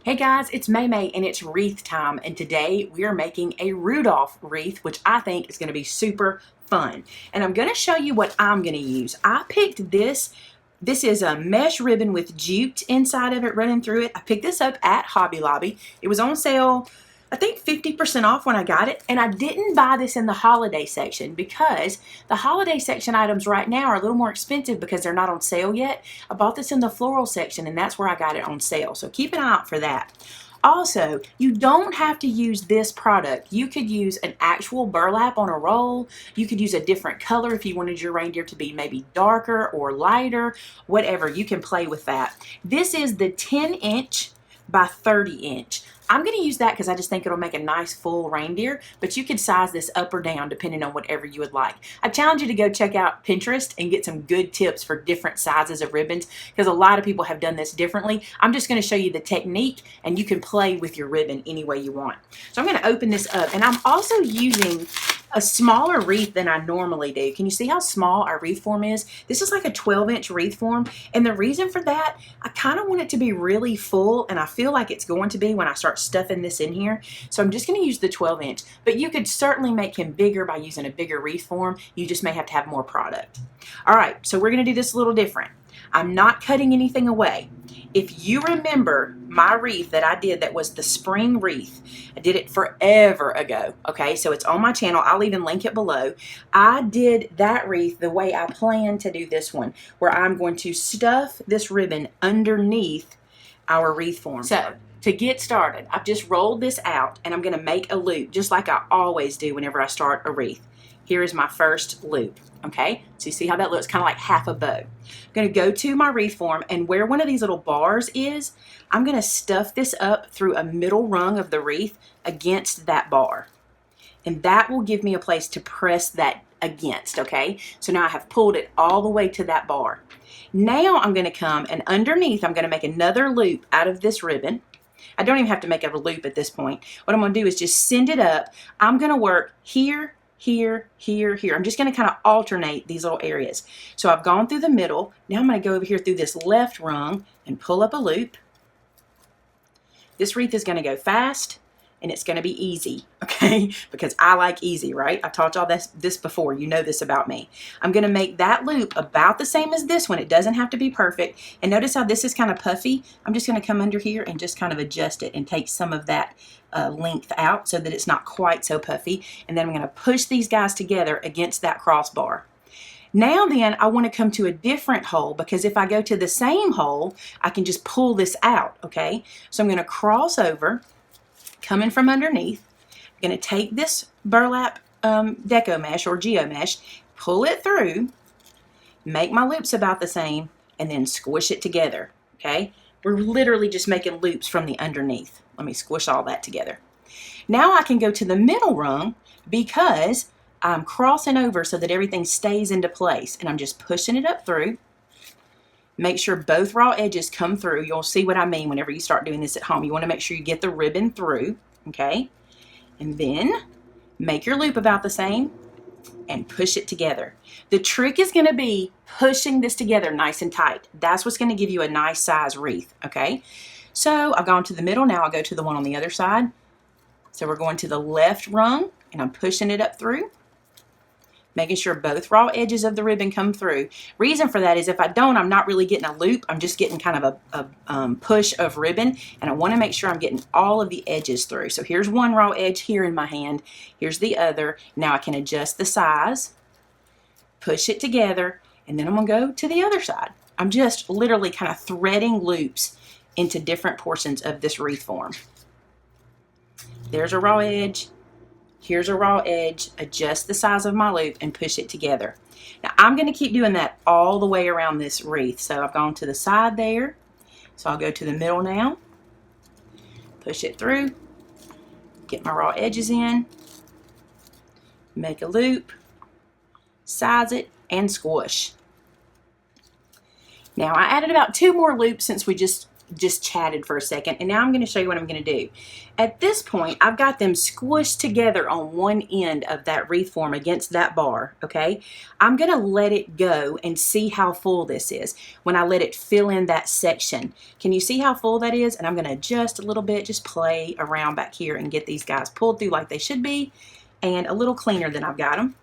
Hey guys, it's Maymay and it's wreath time, and today we are making a Rudolph wreath, which I think is going to be super fun. And I'm going to show you what I'm going to use. I picked this. This is a mesh ribbon with jute inside of it running through it. I picked this up at Hobby Lobby. It was on sale, I think 50% off when I got it, and I didn't buy this in the holiday section because the holiday section items right now are a little more expensive because they're not on sale yet. I bought this in the floral section, and that's where I got it on sale, so keep an eye out for that. Also, you don't have to use this product. You could use an actual burlap on a roll. You could use a different color if you wanted your reindeer to be maybe darker or lighter, whatever. You can play with that. This is the 10-inch by 30-inch. I'm going to use that because I just think it'll make a nice full reindeer, but you could size this up or down depending on whatever you would like. I challenge you to go check out Pinterest and get some good tips for different sizes of ribbons because a lot of people have done this differently. I'm just going to show you the technique and you can play with your ribbon any way you want. So I'm going to open this up, and I'm also using a smaller wreath than I normally do. Can you see how small our wreath form is? This is like a 12-inch wreath form, and the reason for that, I kind of want it to be really full, and I feel like it's going to be when I start stuffing this in here. So I'm just going to use the 12-inch, but you could certainly make him bigger by using a bigger wreath form. You just may have to have more product. All right, so we're going to do this a little different. I'm not cutting anything away. If you remember my wreath that I did that was the spring wreath, I did it forever ago, okay? So it's on my channel. I'll even link it below. I did that wreath the way I plan to do this one, where I'm going to stuff this ribbon underneath our wreath form. So to get started, I've just rolled this out, and I'm going to make a loop just like I always do whenever I start a wreath. Here is my first loop, okay? So you see how that looks, kind of like half a bow. I'm going to go to my wreath form, and where one of these little bars is, I'm going to stuff this up through a middle rung of the wreath against that bar. And that will give me a place to press that against, okay? So now I have pulled it all the way to that bar. Now I'm going to come, and underneath I'm going to make another loop out of this ribbon. I don't even have to make a loop at this point. What I'm going to do is just send it up. I'm going to work here, here, here, here. I'm just going to kind of alternate these little areas. So I've gone through the middle. Now I'm going to go over here through this left rung and pull up a loop. This wreath is going to go fast, and it's going to be easy, okay? Because I like easy, right? I taught y'all this before. You know this about me. I'm going to make that loop about the same as this one. It doesn't have to be perfect. And notice how this is kind of puffy. I'm just going to come under here and just kind of adjust it and take some of that length out so that it's not quite so puffy. And then I'm going to push these guys together against that crossbar. Now then, I want to come to a different hole, because if I go to the same hole, I can just pull this out, okay? So I'm going to cross over, coming from underneath. I'm going to take this burlap Deco mesh or Geo mesh, pull it through, make my loops about the same, and then squish it together, okay? We're literally just making loops from the underneath. Let me squish all that together. Now I can go to the middle rung because I'm crossing over so that everything stays into place, and I'm just pushing it up through. Make sure both raw edges come through. You'll see what I mean whenever you start doing this at home. You want to make sure you get the ribbon through, okay? And then make your loop about the same and push it together. The trick is going to be pushing this together nice and tight. That's what's going to give you a nice size wreath, okay? So I've gone to the middle. Now I'll go to the one on the other side. So we're going to the left rung, and I'm pushing it up through, making sure both raw edges of the ribbon come through. Reason for that is if I don't, I'm not really getting a loop. I'm just getting kind of a push of ribbon, and I want to make sure I'm getting all of the edges through. So here's one raw edge here in my hand. Here's the other. Now I can adjust the size, push it together, and then I'm going to go to the other side. I'm just literally kind of threading loops into different portions of this wreath form. There's a raw edge. Here's a raw edge, adjust the size of my loop, and push it together. Now I'm going to keep doing that all the way around this wreath. So I've gone to the side there. So I'll go to the middle now, push it through, get my raw edges in, make a loop, size it, and squish. Now I added about 2 more loops since we just just chatted for a second, and now I'm going to show you what I'm going to do. At this point, I've got them squished together on one end of that wreath form against that bar, okay? I'm going to let it go and see how full this is when I let it fill in that section. Can you see how full that is? And I'm going to adjust a little bit, just play around back here and get these guys pulled through like they should be, and a little cleaner than I've got them.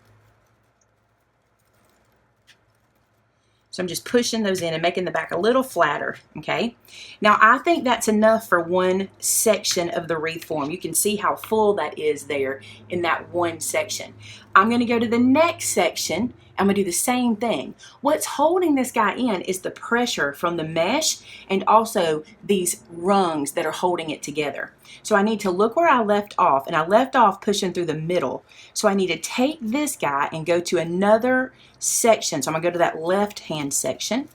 So I'm just pushing those in and making the back a little flatter, okay? Now I think that's enough for one section of the wreath form. You can see how full that is there in that one section. I'm gonna go to the next section. I'm gonna do the same thing. What's holding this guy in is the pressure from the mesh and also these rungs that are holding it together. So I need to look where I left off, and I left off pushing through the middle. So I need to take this guy and go to another section. So I'm gonna go to that left hand section,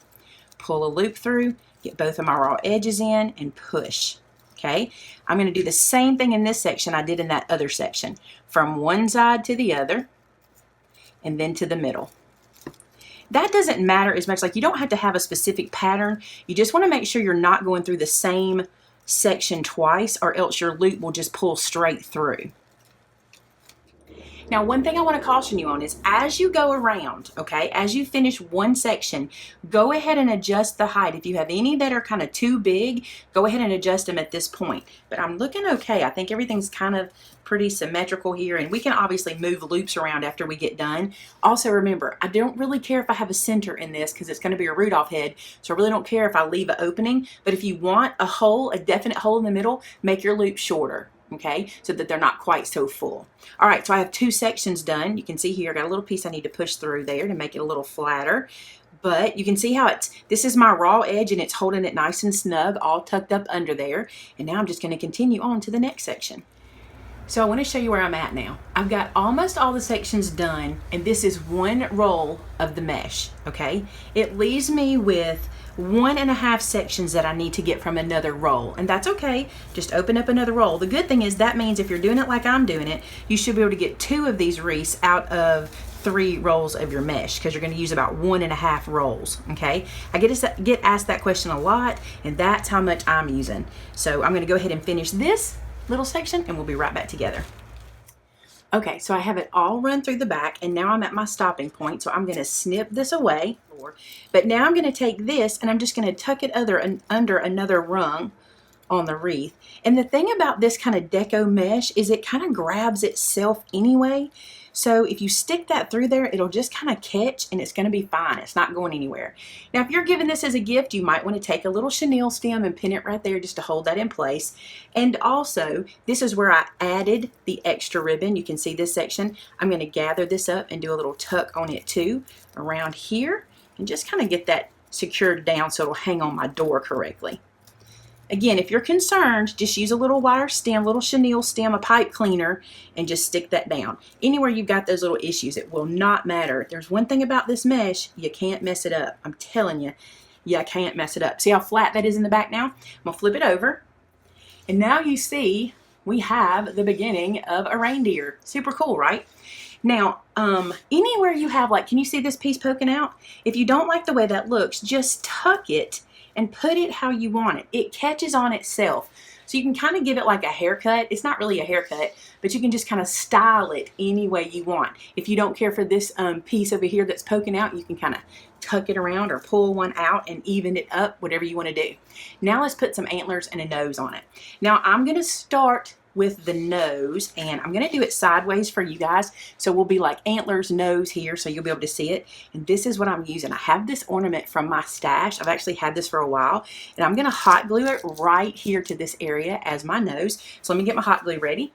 pull a loop through, get both of my raw edges in, and push. Okay, I'm gonna do the same thing in this section I did in that other section, from one side to the other, and then to the middle. That doesn't matter as much. Like, you don't have to have a specific pattern. You just want to make sure you're not going through the same section twice, or else your loop will just pull straight through. Now, one thing I want to caution you on is as you go around, okay, as you finish one section, go ahead and adjust the height. If you have any that are kind of too big, go ahead and adjust them at this point. But I'm looking okay. I think everything's kind of pretty symmetrical here, and we can obviously move loops around after we get done. Also, remember, I don't really care if I have a center in this because it's going to be a Rudolph head, so I really don't care if I leave an opening. But if you want a hole, a definite hole in the middle, make your loop shorter. Okay, so that they're not quite so full. All right, so I have two sections done. You can see here I got a little piece I need to push through there to make it a little flatter. But you can see how this is my raw edge, and it's holding it nice and snug, all tucked up under there. And now I'm just going to continue on to the next section. So I want to show you where I'm at now. I've got almost all the sections done, and this is one roll of the mesh, okay? It leaves me with 1.5 sections that I need to get from another roll, and that's okay. Just open up another roll. The good thing is that means if you're doing it like I'm doing it, you should be able to get 2 of these wreaths out of 3 rolls of your mesh, because you're going to use about 1.5 rolls, okay? I get asked that question a lot, and that's how much I'm using. So I'm going to go ahead and finish this little section, and we'll be right back together. Okay, so I have it all run through the back, and now I'm at my stopping point, so I'm going to snip this away. But now I'm going to take this, and I'm just going to tuck it under another rung on the wreath. And the thing about this kind of deco mesh is it kind of grabs itself anyway. So if you stick that through there, it'll just kind of catch, and it's going to be fine. It's not going anywhere. Now, if you're giving this as a gift, you might want to take a little chenille stem and pin it right there just to hold that in place. And also, this is where I added the extra ribbon. You can see this section. I'm going to gather this up and do a little tuck on it too, around here, and just kind of get that secured down so it'll hang on my door correctly. Again, if you're concerned, just use a little wire stem, little chenille stem, a pipe cleaner, and just stick that down. Anywhere you've got those little issues, it will not matter. There's one thing about this mesh, you can't mess it up. I'm telling you, you can't mess it up. See how flat that is in the back now? I'm going to flip it over. And now you see we have the beginning of a reindeer. Super cool, right? Now, anywhere you have, like, can you see this piece poking out? If you don't like the way that looks, just tuck it and put it how you want it. It catches on itself. So you can kind of give it like a haircut. It's not really a haircut, but you can just kind of style it any way you want. If you don't care for this piece over here that's poking out, you can kind of tuck it around or pull one out and even it up, whatever you want to do. Now let's put some antlers and a nose on it. Now I'm going to start with the nose, and I'm going to do it sideways for you guys, so we'll be like antlers, nose here, so you'll be able to see it. And this is what I'm using. I have this ornament from my stash. I've actually had this for a while, and I'm going to hot glue it right here to this area as my nose. So let me get my hot glue ready.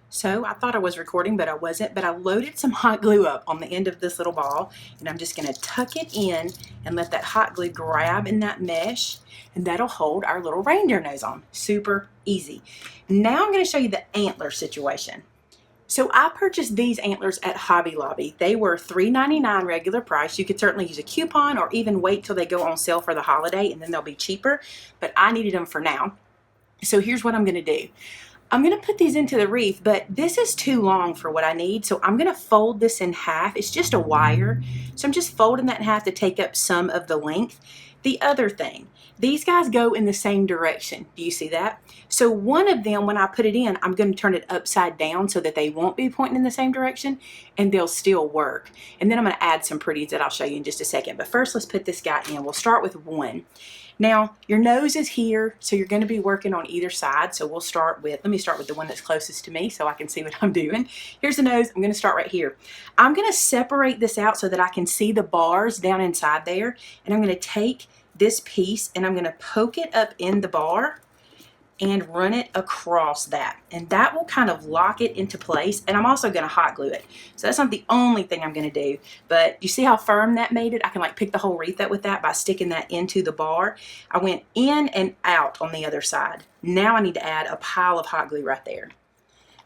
So I thought I was recording, but I wasn't. But I loaded some hot glue up on the end of this little ball, and I'm just going to tuck it in and let that hot glue grab in that mesh, and that'll hold our little reindeer nose on. Super easy. Now I'm going to show you the antler situation. So I purchased these antlers at Hobby Lobby. They were $3.99 regular price. You could certainly use a coupon or even wait till they go on sale for the holiday, and then they'll be cheaper. But I needed them for now. So here's what I'm going to do. I'm going to put these into the wreath, but this is too long for what I need. So I'm going to fold this in half. It's just a wire. So I'm just folding that in half to take up some of the length. The other thing, these guys go in the same direction. Do you see that? So one of them, when I put it in, I'm going to turn it upside down so that they won't be pointing in the same direction, and they'll still work. And then I'm going to add some pretties that I'll show you in just a second. But first, let's put this guy in. We'll start with one. Now, your nose is here, so you're going to be working on either side. So we'll start with, let me start with the one that's closest to me so I can see what I'm doing. Here's the nose. I'm going to start right here. I'm going to separate this out so that I can see the bars down inside there. And I'm going to take this piece and I'm going to poke it up in the bar and run it across that, and that will kind of lock it into place. And I'm also going to hot glue it, so that's not the only thing I'm going to do, but you see how firm that made it? I can like pick the whole wreath up with that by sticking that into the bar. I went in and out on the other side. Now I need to add a pile of hot glue right there.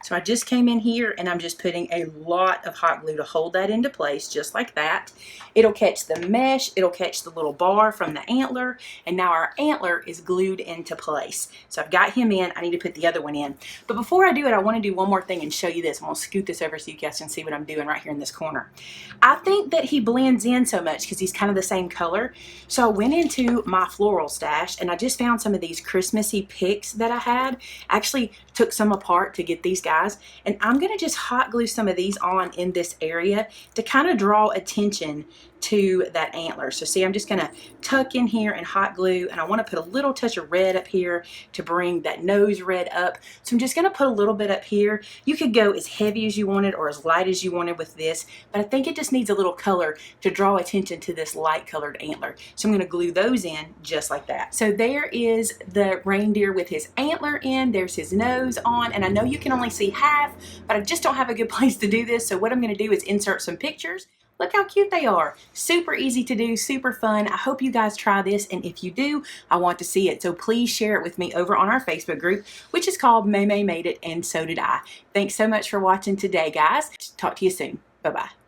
So I just came in here and I'm just putting a lot of hot glue to hold that into place, just like that. It'll catch the mesh, it'll catch the little bar from the antler, and now our antler is glued into place. So I've got him in, I need to put the other one in. But before I do it, I want to do one more thing and show you this. I'm going to scoot this over so you guys can see what I'm doing right here in this corner. I think that he blends in so much because he's kind of the same color. So I went into my floral stash and I just found some of these Christmassy picks that I had. I actually took some apart to get these guys, and I'm going to just hot glue some of these on in this area to kind of draw attention to that antler. So see, I'm just going to tuck in here and hot glue, and I want to put a little touch of red up here to bring that nose red up. So I'm just going to put a little bit up here. You could go as heavy as you wanted or as light as you wanted with this, but I think it just needs a little color to draw attention to this light colored antler. So I'm going to glue those in just like that. So there is the reindeer with his antler in, there's his nose on, and I know you can only see half, but I just don't have a good place to do this. So what I'm going to do is insert some pictures. Look how cute they are. Super easy to do, super fun. I hope you guys try this, and if you do, I want to see it. So please share it with me over on our Facebook group, which is called Maymay Made It, and so did I. Thanks so much for watching today, guys. Talk to you soon. Bye-bye.